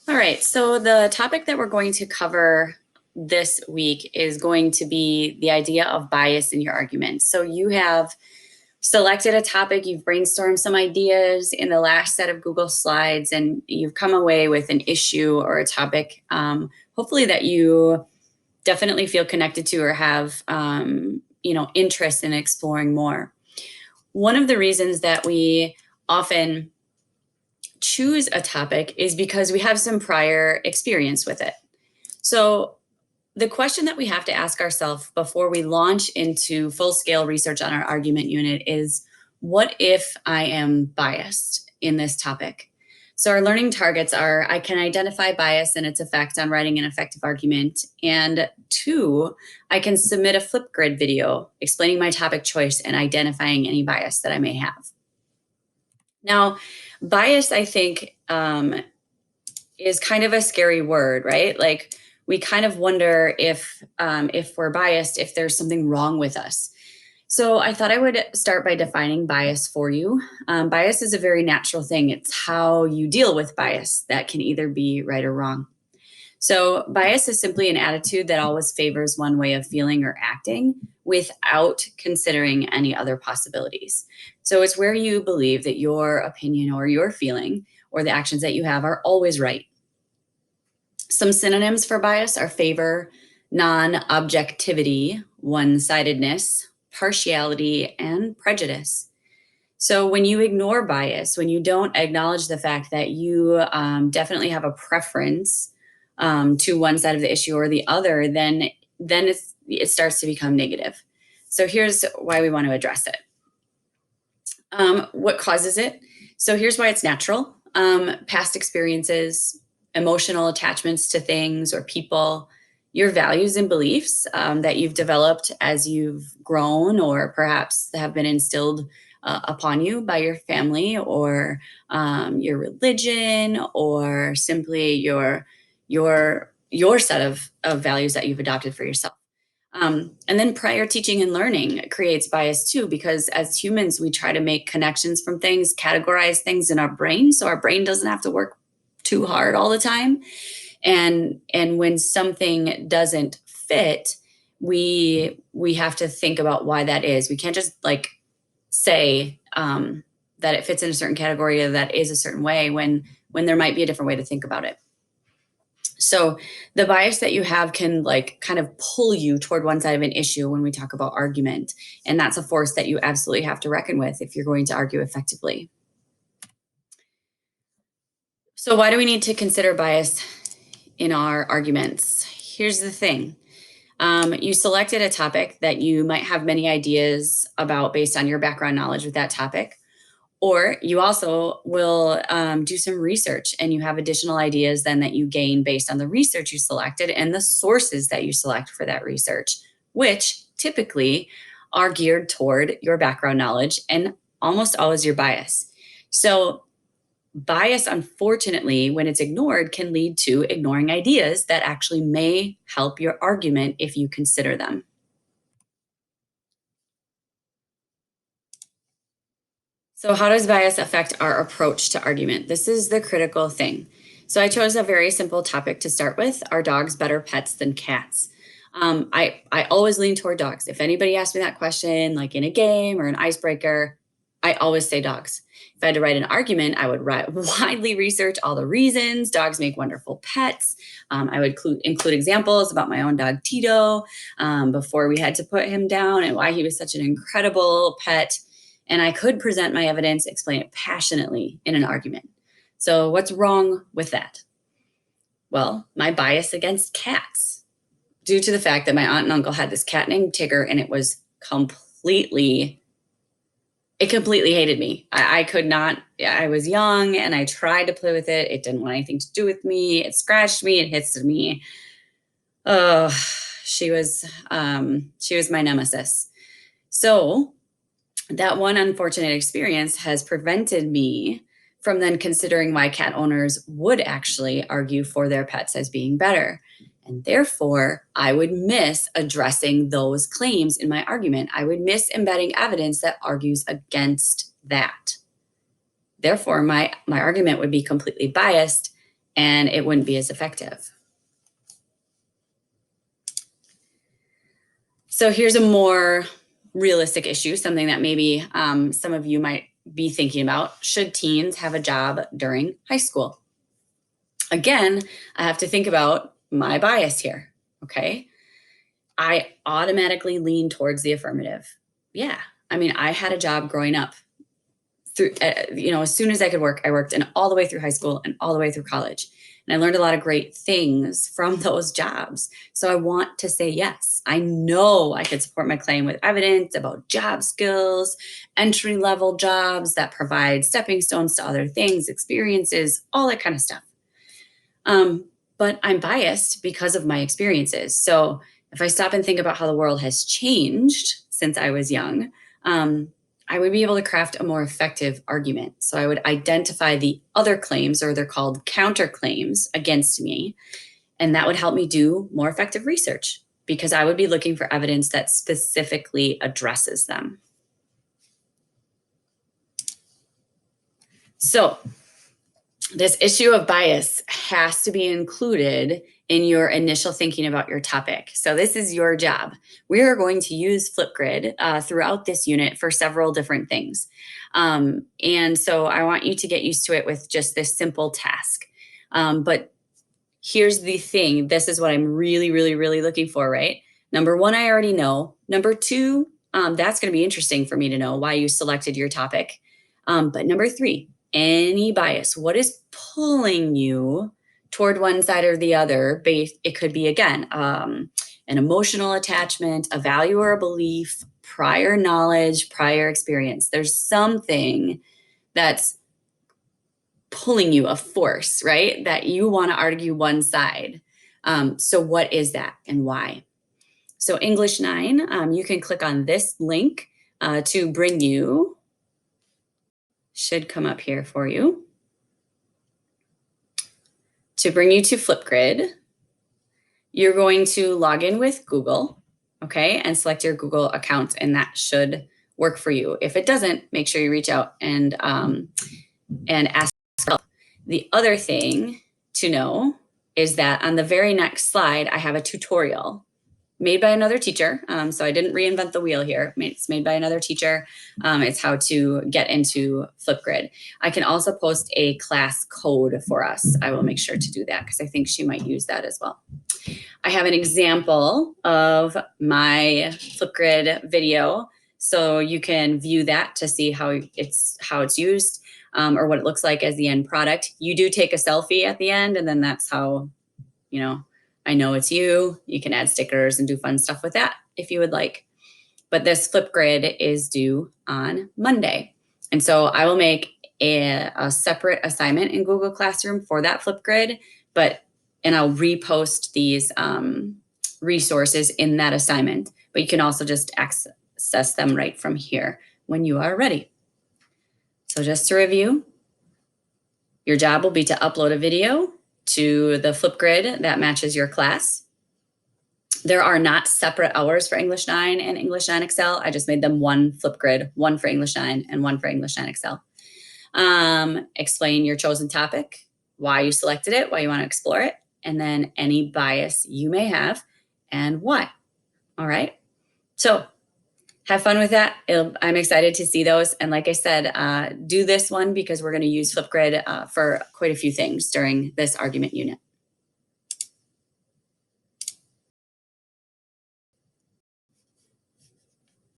All right, so the topic that we're going to cover this week is going to be the idea of bias in your argument. So you have selected a topic, you've brainstormed some ideas in the last set of Google Slides, and you've come away with an issue or a topic, hopefully that you definitely feel connected to or have, interest in exploring more. One of the reasons that we often choose a topic is because we have some prior experience with it. So the question that we have to ask ourselves before we launch into full-scale research on our argument unit is, what if I am biased in this topic? So our learning targets are, I can identify bias and its effect on writing an effective argument. And 2, I can submit a Flipgrid video explaining my topic choice and identifying any bias that I may have. Now, bias, I think, is kind of a scary word, right? Like, we kind of wonder if we're biased, if there's something wrong with us. So I thought I would start by defining bias for you. Bias is a very natural thing. It's how you deal with bias that can either be right or wrong. So bias is simply an attitude that always favors one way of feeling or acting without considering any other possibilities. So it's where you believe that your opinion or your feeling or the actions that you have are always right. Some synonyms for bias are favor, non-objectivity, one-sidedness, partiality, and prejudice. So when you ignore bias, when you don't acknowledge the fact that you definitely have a preference to one side of the issue or the other, then it starts to become negative. So here's why we want to address it. What causes it? So here's why it's natural. Past experiences, emotional attachments to things or people, your values and beliefs that you've developed as you've grown or perhaps have been instilled upon you by your family or your religion or simply your set of values that you've adopted for yourself. And then prior teaching and learning creates bias too, because as humans, we try to make connections from things, categorize things in our brain, so our brain doesn't have to work too hard all the time. And when something doesn't fit, we have to think about why that is. We can't just say that it fits in a certain category or that is a certain way when there might be a different way to think about it. So the bias that you have can kind of pull you toward one side of an issue when we talk about argument. And that's a force that you absolutely have to reckon with if you're going to argue effectively. So why do we need to consider bias in our arguments? Here's the thing. You selected a topic that you might have many ideas about based on your background knowledge with that topic. Or you also will do some research and you have additional ideas then that you gain based on the research you selected and the sources that you select for that research, which typically are geared toward your background knowledge and almost always your bias. So bias, unfortunately, when it's ignored, can lead to ignoring ideas that actually may help your argument if you consider them. So how does bias affect our approach to argument? This is the critical thing. So I chose a very simple topic to start with. Are dogs better pets than cats? I always lean toward dogs. If anybody asks me that question, like in a game or an icebreaker, I always say dogs. If I had to write an argument, I would widely research all the reasons. Dogs make wonderful pets. I would include examples about my own dog, Tito, before we had to put him down and why he was such an incredible pet. And I could present my evidence, explain it passionately in an argument. So what's wrong with that? Well, my bias against cats, due to the fact that my aunt and uncle had this cat named Tigger, and it completely hated me. I could not, I was young and I tried to play with it. It didn't want anything to do with me. It scratched me, it hissed me. Oh, she was my nemesis. So that one unfortunate experience has prevented me from then considering why cat owners would actually argue for their pets as being better. And therefore, I would miss addressing those claims in my argument. I would miss embedding evidence that argues against that. Therefore, my argument would be completely biased and it wouldn't be as effective. So here's a more realistic issue, something that maybe some of you might be thinking about. Should teens have a job during high school? Again, I have to think about my bias here, okay? I automatically lean towards the affirmative. Yeah, I mean, I had a job growing up. Through, as soon as I could work, I worked, and all the way through high school and all the way through college. And I learned a lot of great things from those jobs. So I want to say yes. I know I could support my claim with evidence about job skills, entry level jobs that provide stepping stones to other things, experiences, all that kind of stuff. But I'm biased because of my experiences. So if I stop and think about how the world has changed since I was young, I would be able to craft a more effective argument. So I would identify the other claims, or they're called counterclaims, against me. And that would help me do more effective research because I would be looking for evidence that specifically addresses them. So this issue of bias has to be included in your initial thinking about your topic. So this is your job. We are going to use Flipgrid throughout this unit for several different things. And so I want you to get used to it with just this simple task. But here's the thing. This is what I'm really, really, really looking for, right? Number one, I already know. Number two, that's going to be interesting for me to know why you selected your topic. But number three, any bias. What is pulling you toward one side or the other? It could be, again, an emotional attachment, a value or a belief, prior knowledge, prior experience. There's something that's pulling you, a force, right? That you want to argue one side. So what is that and why? So English 9, you can click on this link to bring you, should come up here for you, to bring you to Flipgrid. You're going to log in with Google, okay, and select your Google account, and that should work for you. If it doesn't, make sure you reach out and ask for help. The other thing to know is that on the very next slide, I have a tutorial made by another teacher. So I didn't reinvent the wheel here. It's made by another teacher. It's how to get into Flipgrid. I can also post a class code for us. I will make sure to do that because I think she might use that as well. I have an example of my Flipgrid video, so you can view that to see how it's used, or what it looks like as the end product. You do take a selfie at the end, and then that's how, I know it's you. You can add stickers and do fun stuff with that if you would like. But this Flipgrid is due on Monday. And so I will make a separate assignment in Google Classroom for that Flipgrid, and I'll repost these resources in that assignment. But you can also just access them right from here when you are ready. So just to review, your job will be to upload a video to the Flipgrid that matches your class. There are not separate hours for English 9 and English 9 Excel. I just made them one Flipgrid, one for English 9 and one for English 9 Excel. Explain your chosen topic, why you selected it, why you want to explore it, and then any bias you may have and why. All right. So have fun with that. I'm excited to see those. And like I said, do this one because we're going to use Flipgrid for quite a few things during this argument unit.